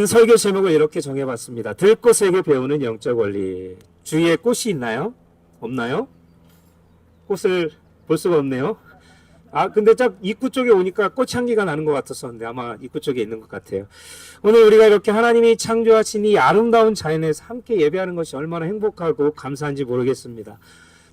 설교 제목을 이렇게 정해봤습니다. 들꽃에게 배우는 영적 원리. 주위에 꽃이 있나요? 없나요? 꽃을 볼 수가 없네요. 근데 딱 입구 쪽에 오니까 꽃향기가 나는 것 같았었는데 아마 입구 쪽에 있는 것 같아요. 오늘 우리가 이렇게 하나님이 창조하신 이 아름다운 자연에서 함께 예배하는 것이 얼마나 행복하고 감사한지 모르겠습니다.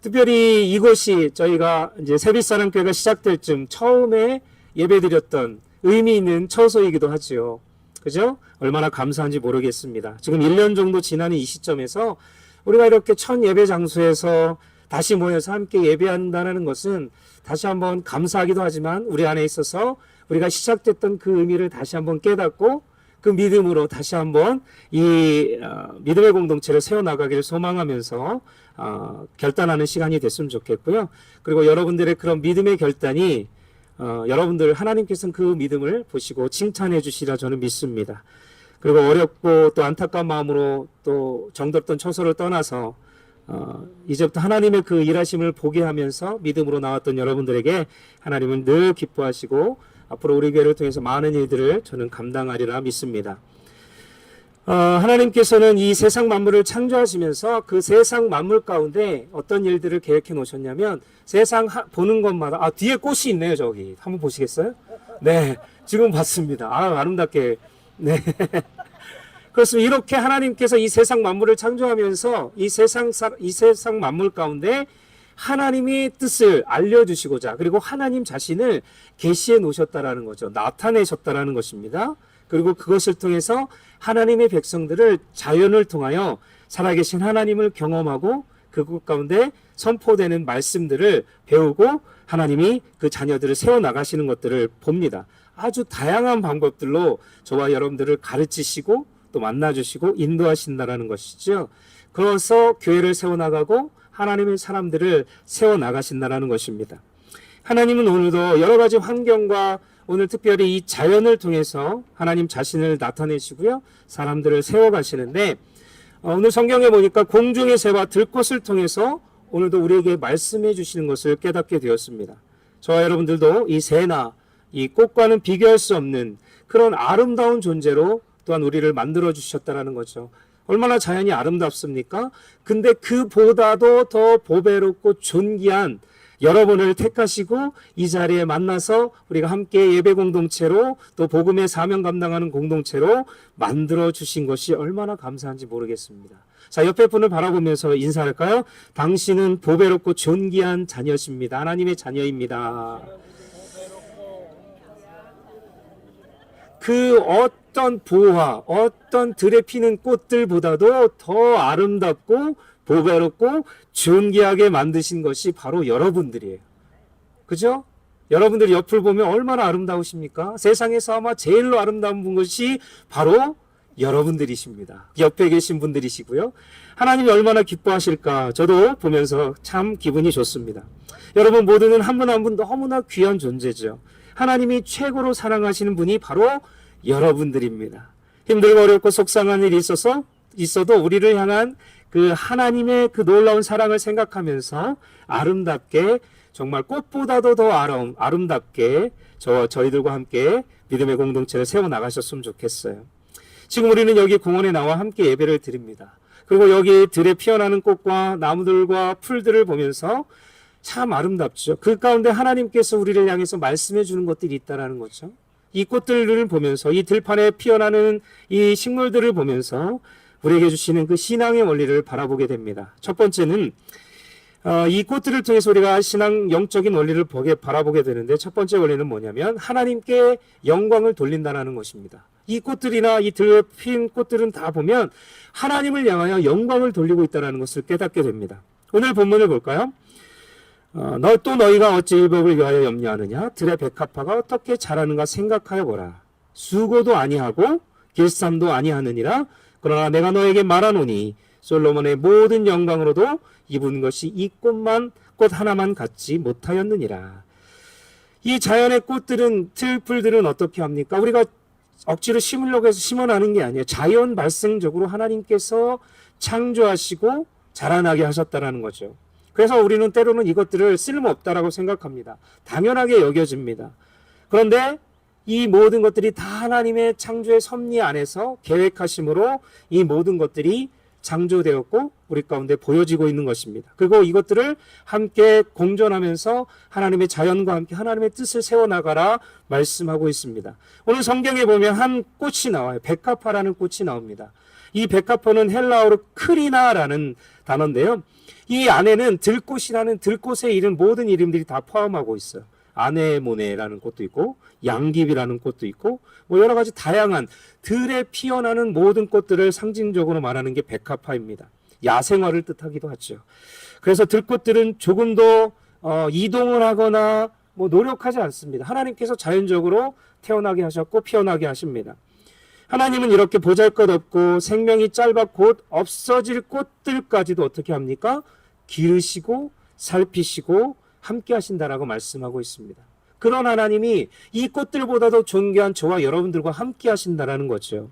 특별히 이곳이 저희가 이제 새빛사랑교회가 시작될 쯤 처음에 예배드렸던 의미 있는 처소이기도 하지요. 그죠? 얼마나 감사한지 모르겠습니다. 지금 1년 정도 지나는 이 시점에서 우리가 이렇게 첫 예배 장소에서 다시 모여서 함께 예배한다는 것은 다시 한번 감사하기도 하지만 우리 안에 있어서 우리가 시작됐던 그 의미를 다시 한번 깨닫고 그 믿음으로 다시 한번 이 믿음의 공동체를 세워나가기를 소망하면서 결단하는 시간이 됐으면 좋겠고요. 그리고 여러분들의 그런 믿음의 결단이 여러분들 하나님께서는 그 믿음을 보시고 칭찬해 주시리라 저는 믿습니다. 그리고 어렵고 또 안타까운 마음으로 또 정들었던 처소를 떠나서 이제부터 하나님의 그 일하심을 보게 하면서 믿음으로 나왔던 여러분들에게 하나님은 늘 기뻐하시고 앞으로 우리 교회를 통해서 많은 일들을 저는 감당하리라 믿습니다. 하나님께서는 이 세상 만물을 창조하시면서 그 세상 만물 가운데 어떤 일들을 계획해 놓으셨냐면 세상 보는 것마다 뒤에 꽃이 있네요. 저기 한번 보시겠어요? 네, 지금 봤습니다. 아름답게. 네. 그렇습니다. 이렇게 하나님께서 이 세상 만물을 창조하면서 이 세상 만물 가운데 하나님의 뜻을 알려주시고자 그리고 하나님 자신을 계시해 놓으셨다라는 거죠. 나타내셨다라는 것입니다. 그리고 그것을 통해서 하나님의 백성들을 자연을 통하여 살아계신 하나님을 경험하고 그곳 가운데 선포되는 말씀들을 배우고 하나님이 그 자녀들을 세워나가시는 것들을 봅니다. 아주 다양한 방법들로 저와 여러분들을 가르치시고 또 만나주시고 인도하신다라는 것이죠. 그래서 교회를 세워나가고 하나님의 사람들을 세워나가신다라는 것입니다. 하나님은 오늘도 여러 가지 환경과 오늘 특별히 이 자연을 통해서 하나님 자신을 나타내시고요. 사람들을 세워가시는데 오늘 성경에 보니까 공중의 새와 들꽃을 통해서 오늘도 우리에게 말씀해 주시는 것을 깨닫게 되었습니다. 저와 여러분들도 이 새나 이 꽃과는 비교할 수 없는 그런 아름다운 존재로 또한 우리를 만들어 주셨다는 거죠. 얼마나 자연이 아름답습니까? 근데 그보다도 더 보배롭고 존귀한 여러분을 택하시고 이 자리에 만나서 우리가 함께 예배 공동체로 또 복음의 사명 감당하는 공동체로 만들어 주신 것이 얼마나 감사한지 모르겠습니다. 자, 옆에 분을 바라보면서 인사할까요? 당신은 보배롭고 존귀한 자녀십니다. 하나님의 자녀입니다. 그 어떤 보화, 어떤 들에 피는 꽃들보다도 더 아름답고 보배롭고 존귀하게 만드신 것이 바로 여러분들이에요. 그죠? 여러분들이 옆을 보면 얼마나 아름다우십니까? 세상에서 아마 제일로 아름다운 것이 바로 여러분들이십니다. 옆에 계신 분들이시고요. 하나님이 얼마나 기뻐하실까 저도 보면서 참 기분이 좋습니다. 여러분 모두는 한 분 한 분 너무나 귀한 존재죠. 하나님이 최고로 사랑하시는 분이 바로 여러분들입니다. 힘들고 어렵고 속상한 일이 있어도 우리를 향한 그 하나님의 그 놀라운 사랑을 생각하면서 아름답게 정말 꽃보다도 더 아름답게 저희들과 함께 믿음의 공동체를 세워나가셨으면 좋겠어요. 지금 우리는 여기 공원에 나와 함께 예배를 드립니다. 그리고 여기 들에 피어나는 꽃과 나무들과 풀들을 보면서 참 아름답죠. 그 가운데 하나님께서 우리를 향해서 말씀해 주는 것들이 있다는 거죠. 이 꽃들을 보면서 이 들판에 피어나는 이 식물들을 보면서 우리에게 주시는 그 신앙의 원리를 바라보게 됩니다. 첫 번째는 이 꽃들을 통해서 우리가 신앙 영적인 원리를 바라보게 되는데 첫 번째 원리는 뭐냐면 하나님께 영광을 돌린다는 것입니다. 이 꽃들이나 이 들에 핀 꽃들은 다 보면 하나님을 향하여 영광을 돌리고 있다는 것을 깨닫게 됩니다. 오늘 본문을 볼까요? 너희가 어찌 일복을 위하여 염려하느냐? 들의 백합화가 어떻게 자라는가 생각하여 보라. 수고도 아니하고 길쌈도 아니하느니라. 그러나 내가 너에게 말하노니 솔로몬의 모든 영광으로도 입은 것이 이 꽃 하나만 갖지 못하였느니라. 이 자연의 꽃들은 틀풀들은 어떻게 합니까? 우리가 억지로 심으려고 해서 심어나는 게 아니에요. 자연 발생적으로 하나님께서 창조하시고 자라나게 하셨다는 거죠. 그래서 우리는 때로는 이것들을 쓸모없다라고 생각합니다. 당연하게 여겨집니다. 그런데 이 모든 것들이 다 하나님의 창조의 섭리 안에서 계획하심으로 이 모든 것들이 창조되었고 우리 가운데 보여지고 있는 것입니다. 그리고 이것들을 함께 공존하면서 하나님의 자연과 함께 하나님의 뜻을 세워나가라 말씀하고 있습니다. 오늘 성경에 보면 한 꽃이 나와요. 백합화라는 꽃이 나옵니다. 이 백합화는 헬라어로 크리나라는 단어인데요. 이 안에는 들꽃이라는 들꽃에 이른 모든 이름들이 다 포함하고 있어요. 아네모네라는 꽃도 있고 양귀비라는 꽃도 있고 뭐 여러 가지 다양한 들에 피어나는 모든 꽃들을 상징적으로 말하는 게 백합화입니다. 야생화를 뜻하기도 하죠. 그래서 들꽃들은 조금도 이동을 하거나 뭐 노력하지 않습니다. 하나님께서 자연적으로 태어나게 하셨고 피어나게 하십니다. 하나님은 이렇게 보잘것없고 생명이 짧아 곧 없어질 꽃들까지도 어떻게 합니까? 기르시고 살피시고 함께 하신다라고 말씀하고 있습니다. 그런 하나님이 이 꽃들보다도 존귀한 저와 여러분들과 함께 하신다라는 거죠.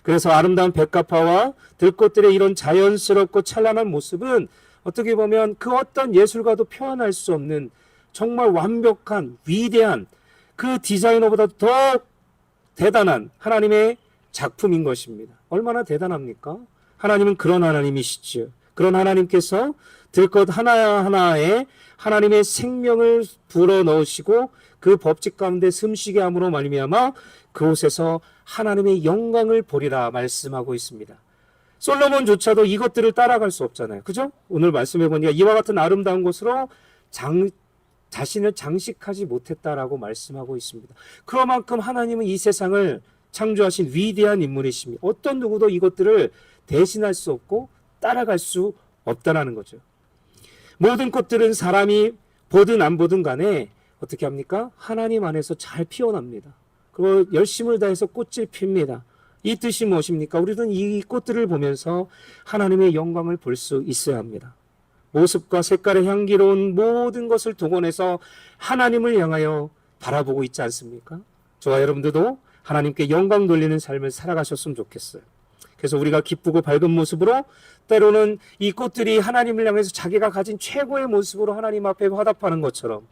그래서 아름다운 백합화와 들꽃들의 이런 자연스럽고 찬란한 모습은 어떻게 보면 그 어떤 예술가도 표현할 수 없는 정말 완벽한 위대한 그 디자이너보다 더 대단한 하나님의 작품인 것입니다. 얼마나 대단합니까? 하나님은 그런 하나님이시지요. 그런 하나님께서 들꽃 하나하나에 하나님의 생명을 불어넣으시고 그 법칙 가운데 숨쉬게 함으로 말미암아 그곳에서 하나님의 영광을 보리라 말씀하고 있습니다. 솔로몬조차도 이것들을 따라갈 수 없잖아요. 그죠? 오늘 말씀해 보니까 이와 같은 아름다운 곳으로 자신을 장식하지 못했다라고 말씀하고 있습니다. 그만큼 하나님은 이 세상을 창조하신 위대한 인물이십니다. 어떤 누구도 이것들을 대신할 수 없고 따라갈 수 없다라는 거죠. 모든 꽃들은 사람이 보든 안 보든 간에 어떻게 합니까? 하나님 안에서 잘 피어납니다. 그리고 열심을 다해서 꽃을 핍니다. 이 뜻이 무엇입니까? 우리는 이 꽃들을 보면서 하나님의 영광을 볼 수 있어야 합니다. 모습과 색깔의 향기로운 모든 것을 동원해서 하나님을 향하여 바라보고 있지 않습니까? 저와 여러분들도 하나님께 영광 돌리는 삶을 살아가셨으면 좋겠어요. 그래서 우리가 기쁘고 밝은 모습으로 때로는 이 꽃들이 하나님을 향해서 자기가 가진 최고의 모습으로 하나님 앞에 화답하는 것처럼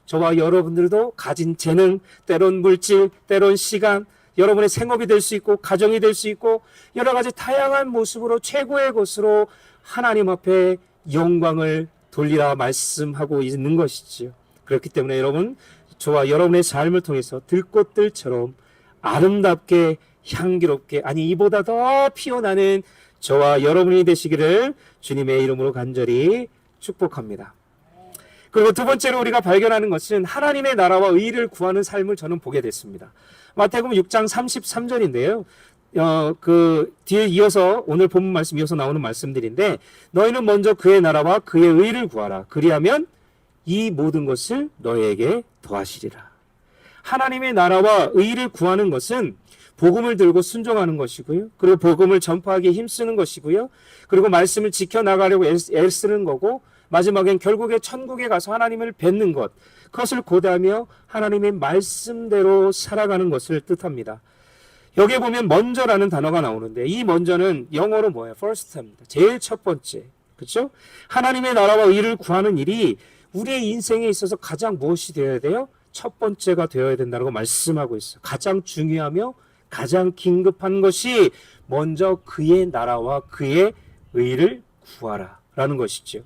저와 여러분들도 가진 재능, 때론 물질, 때론 시간, 여러분의 생업이 될 수 있고 가정이 될 수 있고 여러 가지 다양한 모습으로 최고의 것으로 하나님 앞에 영광을 돌리라 말씀하고 있는 것이지요. 그렇기 때문에 여러분, 저와 여러분의 삶을 통해서 들꽃들처럼 아름답게 향기롭게 아니 이보다 더 피어나는 저와 여러분이 되시기를 주님의 이름으로 간절히 축복합니다. 그리고 두 번째로 우리가 발견하는 것은 하나님의 나라와 의를 구하는 삶을 저는 보게 됐습니다. 마태복음 6장 33절인데요. 그 뒤에 이어서 오늘 본문 말씀 이어서 나오는 말씀들인데 너희는 먼저 그의 나라와 그의 의를 구하라. 그리하면 이 모든 것을 너희에게 더하시리라. 하나님의 나라와 의를 구하는 것은 복음을 들고 순종하는 것이고요. 그리고 복음을 전파하기에 힘쓰는 것이고요. 그리고 말씀을 지켜나가려고 애쓰는 거고 마지막엔 결국에 천국에 가서 하나님을 뵙는 것. 그것을 고대하며 하나님의 말씀대로 살아가는 것을 뜻합니다. 여기에 보면 먼저라는 단어가 나오는데 이 먼저는 영어로 뭐예요? first입니다. 제일 첫 번째. 그렇죠? 하나님의 나라와 의를 구하는 일이 우리의 인생에 있어서 가장 무엇이 되어야 돼요? 첫 번째가 되어야 된다고 말씀하고 있어요. 가장 중요하며 가장 긴급한 것이 먼저 그의 나라와 그의 의를 구하라 라는 것이죠.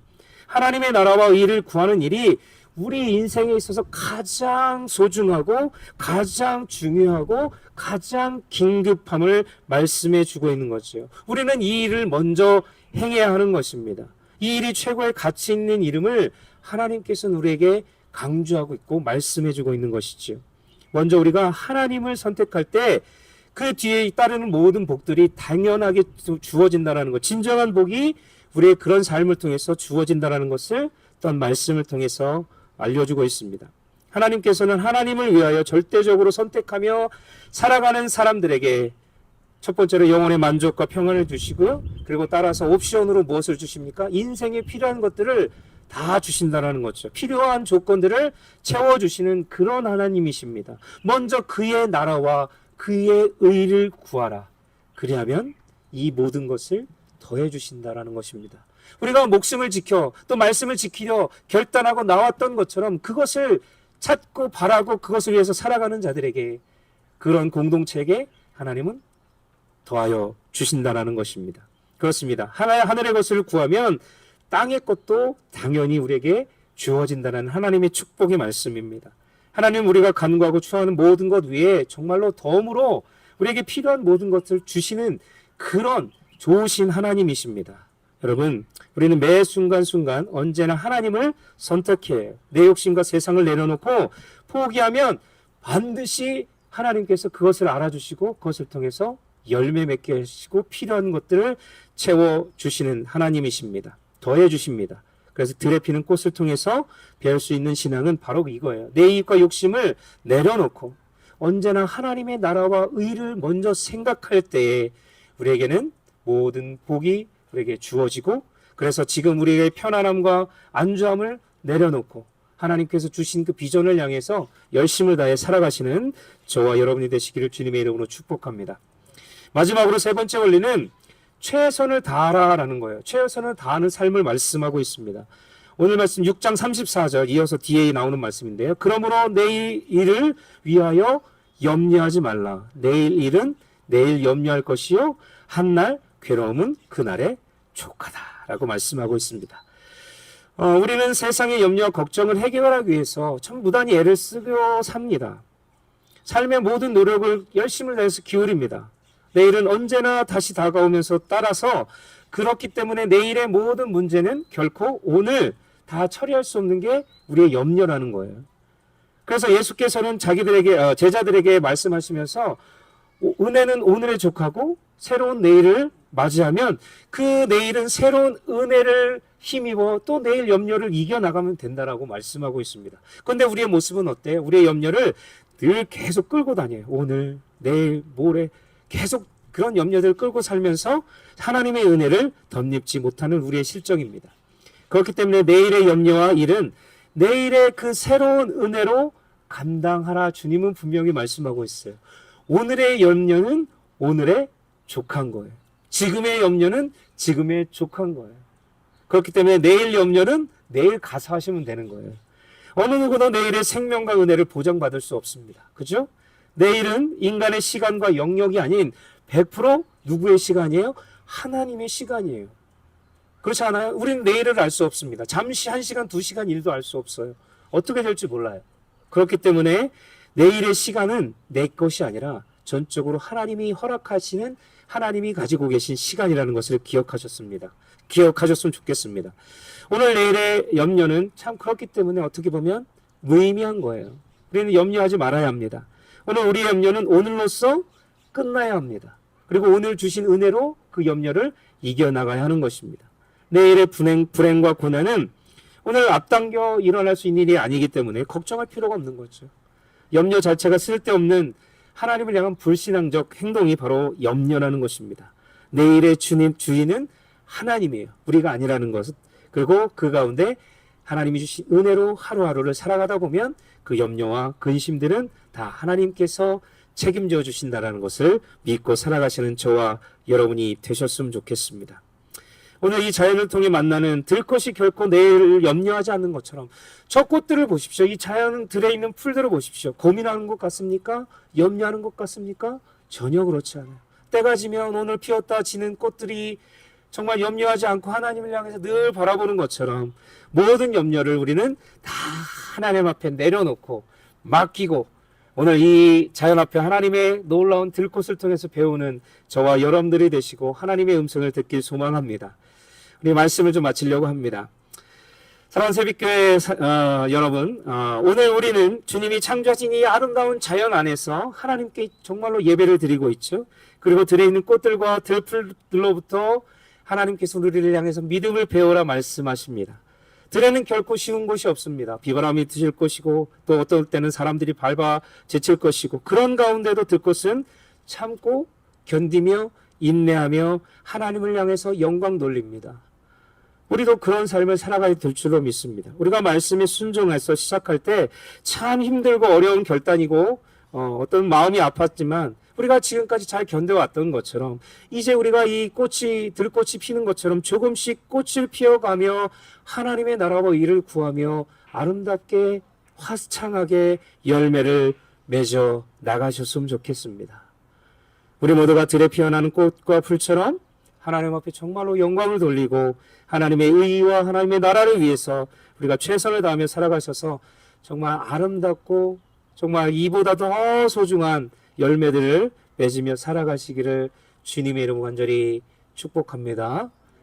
하나님의 나라와 의를 구하는 일이 우리 인생에 있어서 가장 소중하고 가장 중요하고 가장 긴급함을 말씀해 주고 있는 거죠. 우리는 이 일을 먼저 행해야 하는 것입니다. 이 일이 최고의 가치 있는 이름을 하나님께서는 우리에게 강조하고 있고 말씀해 주고 있는 것이죠. 먼저 우리가 하나님을 선택할 때 그 뒤에 따르는 모든 복들이 당연하게 주어진다는 것, 진정한 복이 우리의 그런 삶을 통해서 주어진다는 것을 어떤 말씀을 통해서 알려주고 있습니다. 하나님께서는 하나님을 위하여 절대적으로 선택하며 살아가는 사람들에게 첫 번째로 영혼의 만족과 평안을 주시고요. 그리고 따라서 옵션으로 무엇을 주십니까? 인생에 필요한 것들을 다 주신다는 거죠. 필요한 조건들을 채워주시는 그런 하나님이십니다. 먼저 그의 나라와 그의 의를 구하라. 그리하면 이 모든 것을 더해 주신다라는 것입니다. 우리가 목숨을 지켜 또 말씀을 지키려 결단하고 나왔던 것처럼 그것을 찾고 바라고 그것을 위해서 살아가는 자들에게, 그런 공동체에게 하나님은 더하여 주신다라는 것입니다. 그렇습니다. 하늘의 것을 구하면 땅의 것도 당연히 우리에게 주어진다는 하나님의 축복의 말씀입니다. 하나님, 우리가 간구하고 추구하는 모든 것 위에 정말로 덤으로 우리에게 필요한 모든 것을 주시는 그런 좋으신 하나님이십니다. 여러분, 우리는 매 순간순간 언제나 하나님을 선택해야 해요. 내 욕심과 세상을 내려놓고 포기하면 반드시 하나님께서 그것을 알아주시고 그것을 통해서 열매 맺게 하시고 필요한 것들을 채워주시는 하나님이십니다. 더해주십니다. 그래서 들에 피는 꽃을 통해서 배울 수 있는 신앙은 바로 이거예요. 내 이익과 욕심을 내려놓고 언제나 하나님의 나라와 의를 먼저 생각할 때에 우리에게는 모든 복이 우리에게 주어지고, 그래서 지금 우리의 편안함과 안주함을 내려놓고 하나님께서 주신 그 비전을 향해서 열심을 다해 살아가시는 저와 여러분이 되시기를 주님의 이름으로 축복합니다. 마지막으로 세 번째 원리는 최선을 다하라라는 거예요. 최선을 다하는 삶을 말씀하고 있습니다. 오늘 말씀 6장 34절 이어서 뒤에 나오는 말씀인데요. 그러므로 내일 일을 위하여 염려하지 말라. 내일 일은 내일 염려할 것이요 한날 괴로움은 그날에 족하다라고 말씀하고 있습니다. 우리는 세상의 염려와 걱정을 해결하기 위해서 참 무단히 애를 쓰고 삽니다. 삶의 모든 노력을 열심을 다해서 기울입니다. 내일은 언제나 다시 다가오면서 따라서 그렇기 때문에 내일의 모든 문제는 결코 오늘 다 처리할 수 없는 게 우리의 염려라는 거예요. 그래서 예수께서는 제자들에게 말씀하시면서 은혜는 오늘에 족하고 새로운 내일을 맞이하면 그 내일은 새로운 은혜를 힘입어 또 내일 염려를 이겨나가면 된다라고 말씀하고 있습니다. 그런데 우리의 모습은 어때요? 우리의 염려를 늘 계속 끌고 다녀요. 오늘, 내일, 모레 계속 그런 염려들을 끌고 살면서 하나님의 은혜를 덧입지 못하는 우리의 실정입니다. 그렇기 때문에 내일의 염려와 일은 내일의 그 새로운 은혜로 감당하라. 주님은 분명히 말씀하고 있어요. 오늘의 염려는 오늘에 족한 거예요. 지금의 염려는 지금에 족한 거예요. 그렇기 때문에 내일 염려는 내일 가서 하시면 되는 거예요. 어느 누구도 내일의 생명과 은혜를 보장받을 수 없습니다. 그죠? 내일은 인간의 시간과 영역이 아닌 100% 누구의 시간이에요? 하나님의 시간이에요. 그렇지 않아요? 우리는 내일을 알 수 없습니다. 잠시 1시간, 2시간 일도 알 수 없어요. 어떻게 될지 몰라요. 그렇기 때문에 내일의 시간은 내 것이 아니라 전적으로 하나님이 허락하시는, 하나님이 가지고 계신 시간이라는 것을 기억하셨으면 좋겠습니다. 오늘 내일의 염려는 참 그렇기 때문에 어떻게 보면 무의미한 거예요. 우리는 염려하지 말아야 합니다. 오늘 우리의 염려는 오늘로써 끝나야 합니다. 그리고 오늘 주신 은혜로 그 염려를 이겨나가야 하는 것입니다. 내일의 불행과 고난은 오늘 앞당겨 일어날 수 있는 일이 아니기 때문에 걱정할 필요가 없는 거죠. 염려 자체가 쓸데없는 하나님을 향한 불신앙적 행동이 바로 염려라는 것입니다. 내일의 주인은 하나님이에요. 우리가 아니라는 것은. 그리고 그 가운데 하나님이 주신 은혜로 하루하루를 살아가다 보면 그 염려와 근심들은 다 하나님께서 책임져 주신다는 것을 믿고 살아가시는 저와 여러분이 되셨으면 좋겠습니다. 오늘 이 자연을 통해 만나는 들것이 결코 내일을 염려하지 않는 것처럼 저 꽃들을 보십시오. 이 자연들에 있는 풀들을 보십시오. 고민하는 것 같습니까? 염려하는 것 같습니까? 전혀 그렇지 않아요. 때가 지면 오늘 피었다 지는 꽃들이 정말 염려하지 않고 하나님을 향해서 늘 바라보는 것처럼 모든 염려를 우리는 다 하나님 앞에 내려놓고 맡기고 오늘 이 자연 앞에 하나님의 놀라운 들꽃을 통해서 배우는 저와 여러분들이 되시고 하나님의 음성을 듣길 소망합니다. 우리 말씀을 좀 마치려고 합니다. 사랑하는 새벽교회 여러분, 오늘 우리는 주님이 창조하신 이 아름다운 자연 안에서 하나님께 정말로 예배를 드리고 있죠. 그리고 들에 있는 꽃들과 들풀들로부터 하나님께서 우리를 향해서 믿음을 배우라 말씀하십니다. 들에는 결코 쉬운 곳이 없습니다. 비바람이 드실 것이고 또 어떨 때는 사람들이 밟아 제칠 것이고 그런 가운데도 들것은 참고 견디며 인내하며 하나님을 향해서 영광 돌립니다. 우리도 그런 삶을 살아가야 될 줄로 믿습니다. 우리가 말씀에 순종해서 시작할 때 참 힘들고 어려운 결단이고 어떤 마음이 아팠지만 우리가 지금까지 잘 견뎌왔던 것처럼 이제 우리가 이 들꽃이 피는 것처럼 조금씩 꽃을 피워가며 하나님의 나라와 일을 구하며 아름답게 화창하게 열매를 맺어 나가셨으면 좋겠습니다. 우리 모두가 들에 피어나는 꽃과 풀처럼 하나님 앞에 정말로 영광을 돌리고 하나님의 의와 하나님의 나라를 위해서 우리가 최선을 다하며 살아가셔서 정말 아름답고 정말 이보다 더 소중한 열매들을 맺으며 살아가시기를 주님의 이름으로 간절히 축복합니다.